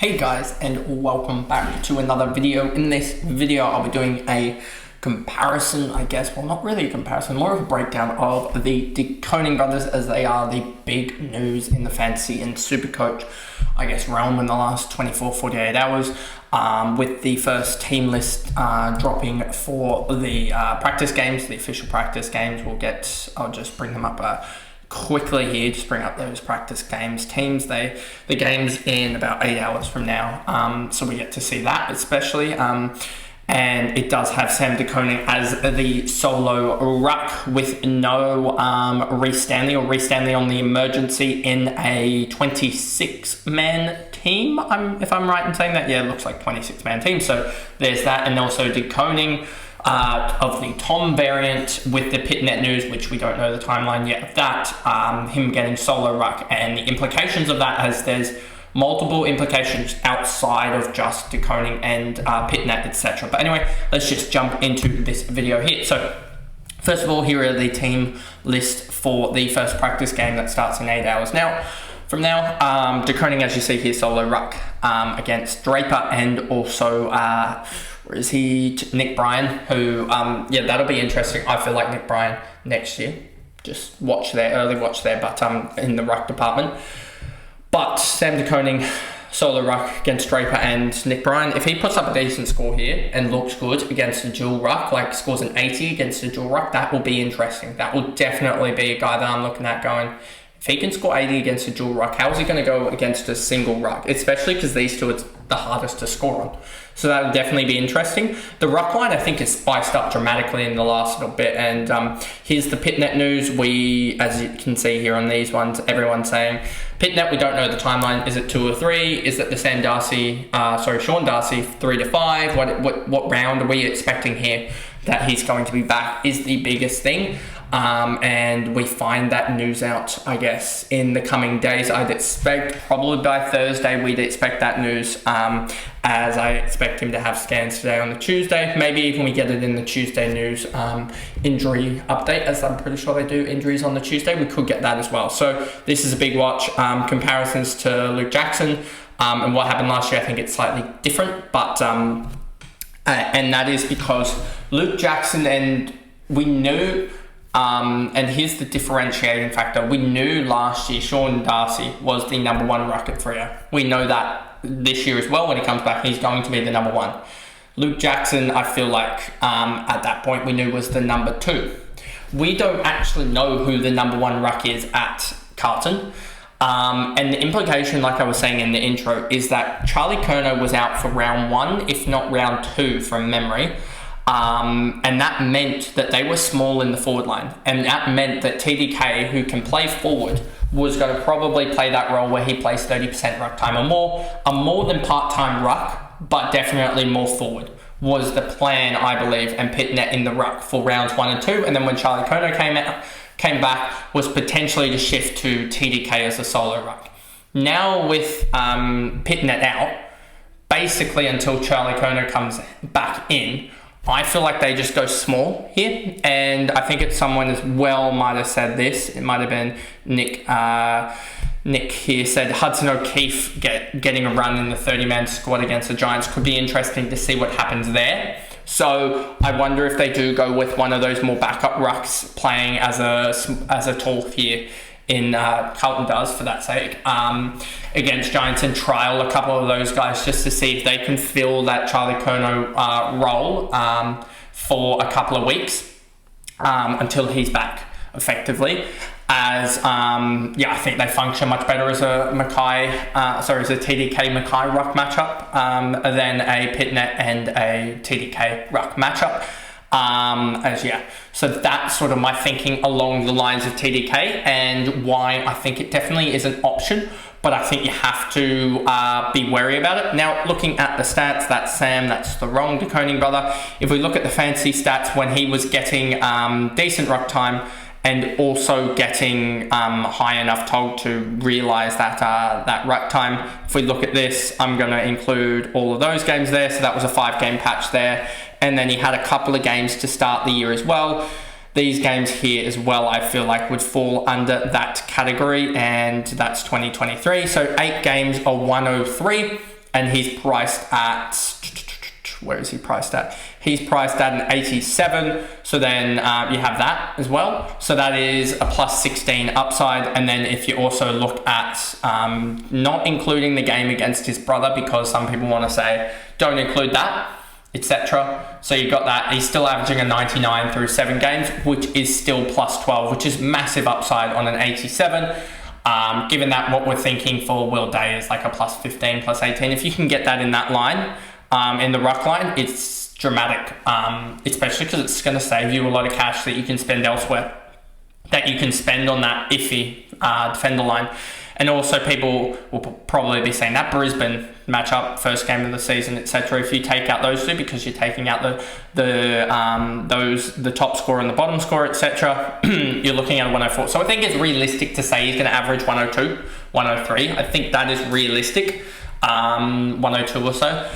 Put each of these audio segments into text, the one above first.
Hey guys, and welcome back to another video. In this video I'll be doing a comparison, I guess, well, not really a comparison, more of a breakdown of the Koning brothers, as they are the big news in the fantasy and SuperCoach, I guess, realm in the last 48 hours, with the first team list dropping for the practice games, the official practice games. I'll just bring them up quickly here, just bring up those practice games teams. The game's in about 8 hours from now, so we get to see that especially, and it does have Sam de Koning as the solo ruck with no Reece Stanley on the emergency in a 26-man team, if I'm right in saying that. Yeah, it looks like 26-man team, so there's that. And also de Koning of the Tom variant with the Pitnet news, which we don't know the timeline yet of that, him getting solo ruck, and the implications of that, as there's multiple implications outside of just de Koning and Pitnet, etc. But anyway, let's just jump into this video here. So first of all, here are the team list for the first practice game that starts in 8 hours. Now, from now, de Koning, as you see here, solo ruck against Draper, and also where is he? Nick Bryan, who, yeah, that'll be interesting. I feel like Nick Bryan next year. Just early watch there, but in the ruck department. But Sam de Koning, solo ruck against Draper and Nick Bryan. If he puts up a decent score here and looks good against a dual ruck, like scores an 80 against a dual ruck, that will be interesting. That will definitely be a guy that I'm looking at going, if he can score 80 against a dual ruck, how is he going to go against a single ruck? Especially because these two, it's the hardest to score on. So that would definitely be interesting. The ruck line, I think, is spiced up dramatically in the last little bit. And here's the Pitnet news. As you can see here on these ones, everyone's saying Pitnet, we don't know the timeline. Is it 2 or 3? Is it the Sean Darcy 3 to 5? What round are we expecting here that he's going to be back is the biggest thing. And we find that news out, I guess, in the coming days. I'd expect probably by Thursday we'd expect that news, as I expect him to have scans today on the Tuesday. Maybe even we get it in the Tuesday news injury update, as I'm pretty sure they do injuries on the Tuesday. We could get that as well. So this is a big watch. Comparisons to Luke Jackson and what happened last year, I think it's slightly different, but and that is because Luke Jackson, and we knew, and here's the differentiating factor. We knew last year Sean Darcy was the number 1 ruck at Freo. We know that this year as well. When he comes back, he's going to be the number 1. Luke Jackson, I feel like at that point we knew was the number 2. We don't actually know who the number 1 ruck is at Carlton. And the implication, like I was saying in the intro, is that Charlie Curnow was out for round 1, if not round 2 from memory. And that meant that they were small in the forward line, and that meant that TDK, who can play forward, was going to probably play that role where he plays 30% ruck time or more, a more than part-time ruck, but definitely more forward was the plan, I believe, and Pitnet in the ruck for rounds 1 and 2. And then when Charlie Curnow came back, was potentially to shift to TDK as a solo ruck. Now with Pitnet out, basically until Charlie Curnow comes back in, I feel like they just go small here, and I think it's someone as well might have said this. It might have been Nick. Nick here said Hudson O'Keefe getting a run in the 30-man squad against the Giants could be interesting to see what happens there. So I wonder if they do go with one of those more backup rucks playing as a tall here in Carlton does, for that sake, against Giants, and trial a couple of those guys just to see if they can fill that Charlie Curnow role for a couple of weeks until he's back, effectively. As I think they function much better as a TDK Mackay ruck matchup than a Pitnet and a TDK ruck matchup. So that's sort of my thinking along the lines of TDK, and why I think it definitely is an option, but I think you have to be wary about it. Now, looking at the stats, that's Sam, that's the wrong de Koning brother. If we look at the fantasy stats when he was getting decent ruck time and also getting high enough tog to realise that ruck time, if we look at this, I'm going to include all of those games there. So that was a 5-game patch there. And then he had a couple of games to start the year as well. These games here as well, I feel like would fall under that category, and that's 2023. So 8 games are 103. and he's priced at, where is he priced at? He's priced at an 87. So then you have that as well. So that is a plus 16 upside. And then if you also look at not including the game against his brother, because some people want to say, don't include that, etc. So you got that. He's still averaging a 99 through 7 games, which is still plus 12, which is massive upside on an 87. Given that what we're thinking for Will Day is like a plus 15, plus 18. If you can get that in that line, in the Ruck line, it's dramatic, especially because it's going to save you a lot of cash that you can spend elsewhere, that you can spend on that iffy defender line. And also people will probably be saying that Brisbane matchup, first game of the season, etc. If you take out those two, because you're taking out the top scorer and the bottom scorer, etc., you're looking at 104. So I think it's realistic to say he's going to average 102, 103. I think that is realistic. 102 or so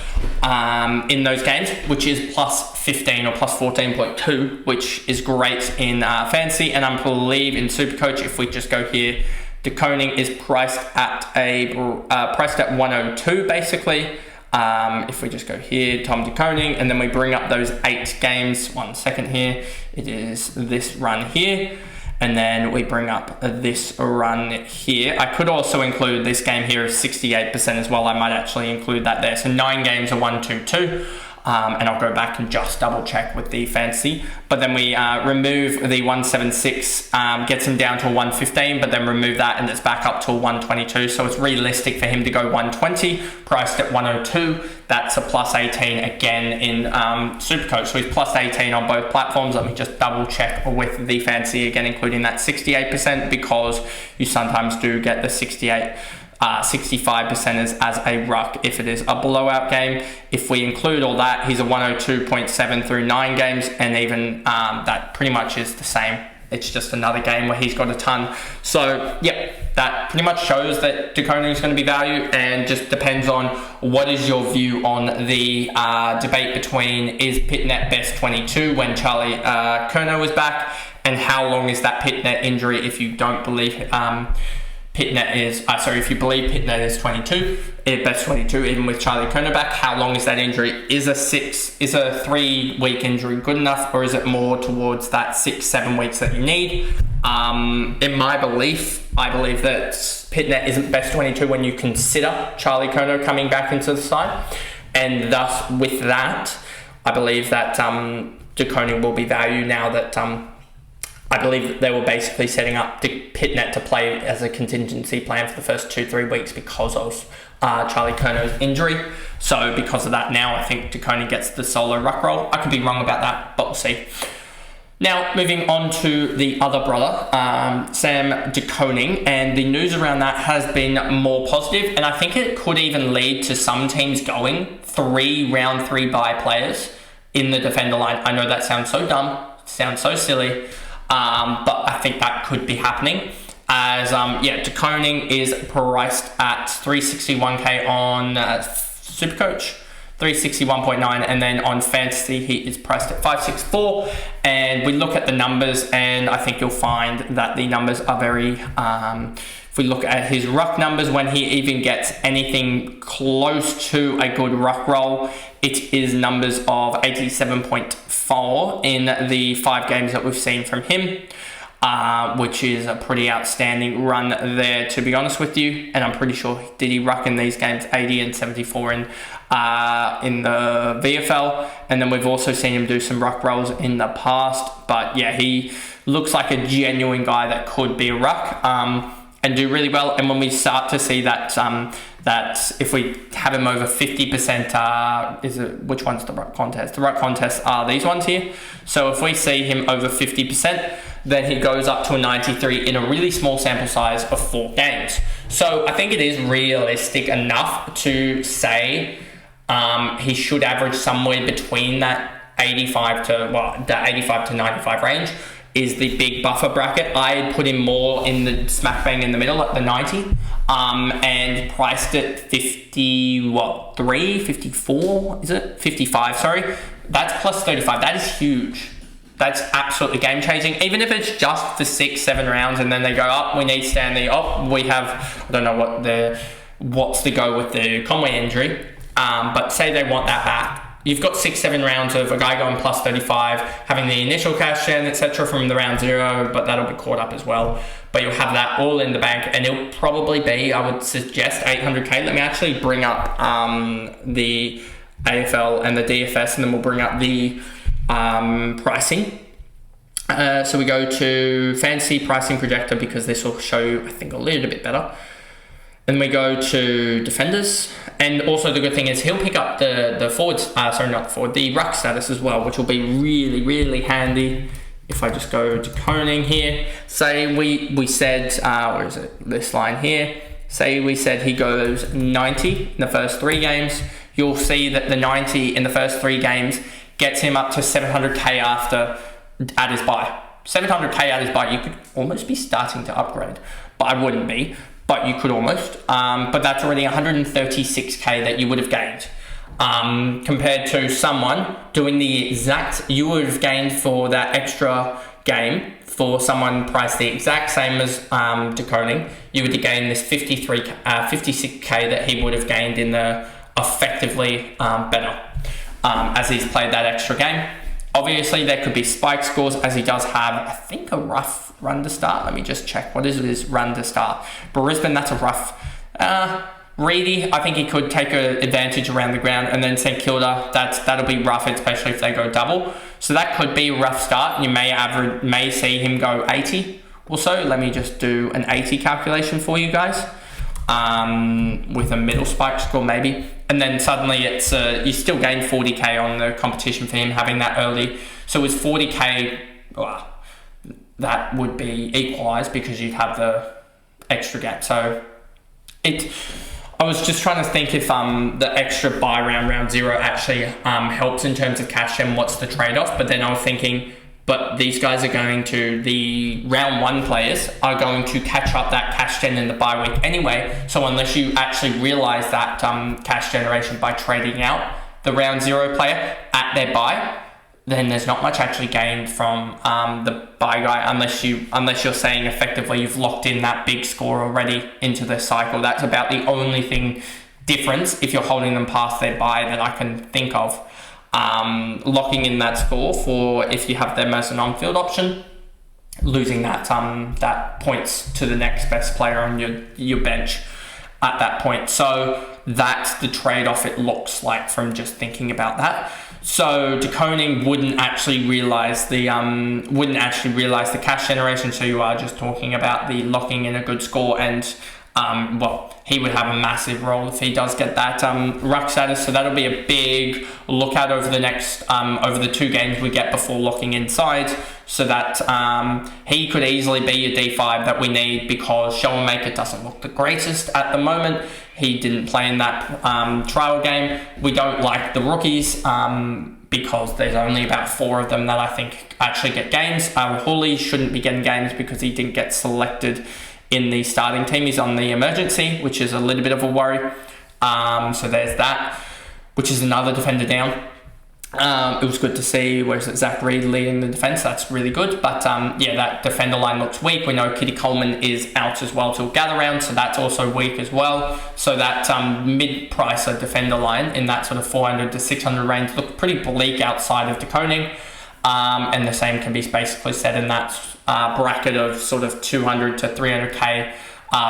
in those games, which is plus 15 or plus 14.2, which is great in fantasy. And I believe in SuperCoach, if we just go here, De Koning is priced at 102 basically. If we just go here, Tom De Koning, and then we bring up those 8 games. 1 second here. It is this run here. And then we bring up this run here. I could also include this game here of 68% as well. I might actually include that there. So 9 games are 122. And I'll go back and just double check with the fantasy. But then we remove the 176, gets him down to a 115, but then remove that and it's back up to a 122. So it's realistic for him to go 120, priced at 102. That's a plus 18 again in SuperCoach. So he's plus 18 on both platforms. Let me just double check with the fantasy again, including that 68%, because you sometimes do get the 65% as a ruck if it is a blowout game. If we include all that, he's a 102.7 through 9 games, and even that pretty much is the same. It's just another game where he's got a ton. So yep, that pretty much shows that De Koning is going to be value, and just depends on what is your view on the debate between is Pitnet best 22 when Charlie Curnow was back, and how long is that Pitnet injury if you don't believe Pitnet is, if you believe Pitnet is 22, best 22, even with Charlie Curnow back, how long is that injury? Is a 3-week injury good enough, or is it more towards that 6-7 weeks that you need? In my belief, I believe that Pitnet isn't best 22 when you consider Charlie Curnow coming back into the side, and thus with that, I believe that De Koning will be value now that I believe that they were basically setting up Pitnet to play as a contingency plan for the first 2-3 weeks because of Charlie Curnow's injury. So because of that, now I think De Koning gets the solo ruck role. I could be wrong about that, but we'll see. Now, moving on to the other brother, Sam De Koning, and the news around that has been more positive, and I think it could even lead to some teams going 3 round 3 bye players in the defender line. I know that sounds so dumb, sounds so silly, but I think that could be happening, as De Koning is priced at 361k on SuperCoach, 361.9, and then on fantasy he is priced at 564. And we look at the numbers, and I think you'll find that the numbers are very if we look at his ruck numbers, when he even gets anything close to a good ruck roll, it is numbers of 87.4 in the 5 games that we've seen from him, which is a pretty outstanding run there, to be honest with you. And I'm pretty sure, did he ruck in these games 80 and 74 in the VFL, and then we've also seen him do some ruck rolls in the past. But yeah, he looks like a genuine guy that could be a ruck and do really well. And when we start to see that that if we have him over 50%, which one's the ruck contest? The ruck contests are these ones here. So if we see him over 50%, then he goes up to a 93 in a really small sample size of 4 games. So I think it is realistic enough to say he should average somewhere between that 85 to 95 range is the big buffer bracket. I put him more in the smack bang in the middle at the 90, and priced it 54, is it? 55, sorry. That's plus 35. That is huge. That's absolutely game changing. Even if it's just for 6-7 rounds and then they go, oh, we need Stanley. Oh, we have, I don't know what what's the go with the Conway injury. But say they want that back. You've got 6-7 rounds of a guy going plus 35, having the initial cash gen, etc. from the round 0, but that'll be caught up as well. But you'll have that all in the bank, and it'll probably be, I would suggest, 800k. Let me actually bring up the AFL and the DFS, and then we'll bring up the pricing. So we go to Fantasy Pricing Projector, because this will show you, I think, a little bit better. Then we go to defenders, and also the good thing is he'll pick up the forwards, the ruck status as well, which will be really, really handy. If I just go to Koning here, say we said, where is it, this line here, say we said he goes 90 in the first 3 games, you'll see that the 90 in the first 3 games gets him up to 700k at his bye. 700k at his bye, you could almost be starting to upgrade, but I wouldn't be. But you could almost, but that's already 136k that you would have gained. Compared to someone doing the exact, you would have gained for that extra game, for someone priced the exact same as Koning, you would have gained this 56k that he would have gained in the effectively better, as he's played that extra game. Obviously, there could be spike scores, as he does have, I think, a rough run to start. Let me just check. What is his run to start? Brisbane, that's a rough. Reedy, I think he could take an advantage around the ground. And then St Kilda, that'll be rough, especially if they go double. So that could be a rough start. You may see him go 80 also. Let me just do an 80 calculation for you guys. With a middle spike score maybe. And then suddenly it's you still gain 40k on the competition for him having that early. So it's 40k, that would be equalised because you'd have the extra gap. So I was just trying to think if the extra buy round 0 actually helps in terms of cash and what's the trade-off. But then I was thinking, but these guys are going to, the round 1 players are going to catch up that cash gen in the bye week anyway. So unless you actually realise that cash generation by trading out the round 0 player at their bye, then there's not much actually gained from the bye guy unless you're saying effectively you've locked in that big score already into the cycle. That's about the only thing difference if you're holding them past their bye that I can think of. Locking in that score for if you have them as an on-field option, losing that points to the next best player on your bench at that point. So that's the trade-off it looks like from just thinking about that. So Koning wouldn't actually realize the cash generation. So you are just talking about the locking in a good score, and he would have a massive role if he does get that ruck status. So that'll be a big lookout over the next over the 2 games we get before locking inside. So that he could easily be your D5 that we need, because Show and Maker doesn't look the greatest at the moment. He didn't play in that trial game. We don't like the rookies because there's only about 4 of them that I think actually get games. Hooley shouldn't be getting games because he didn't get selected in the starting team. He's on the emergency, which is a little bit of a worry. So there's that, which is another defender down. It was good to see, Zach Reed leading the defence. That's really good. But that defender line looks weak. We know Kitty Coleman is out as well till gather round, so that's also weak as well. So that mid-pricer defender line in that sort of 400 to 600 range looked pretty bleak outside of Koning. And the same can be basically said in that bracket of sort of 200 to 300k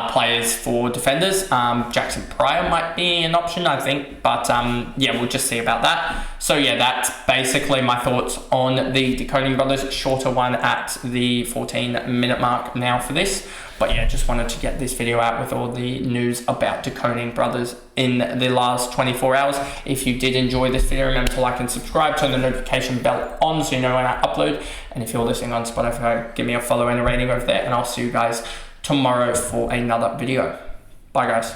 players for defenders. Jackson Pryor might be an option, I think, but we'll just see about that. So that's basically my thoughts on the Koning brothers. Shorter one at the 14-minute mark now for this, but just wanted to get this video out with all the news about the Koning brothers in the last 24 hours. If you did enjoy this video, remember to like and subscribe, turn the notification bell on so you know when I upload, and if you're listening on Spotify, give me a follow and a rating over there, and I'll see you guys tomorrow for another video. Bye guys.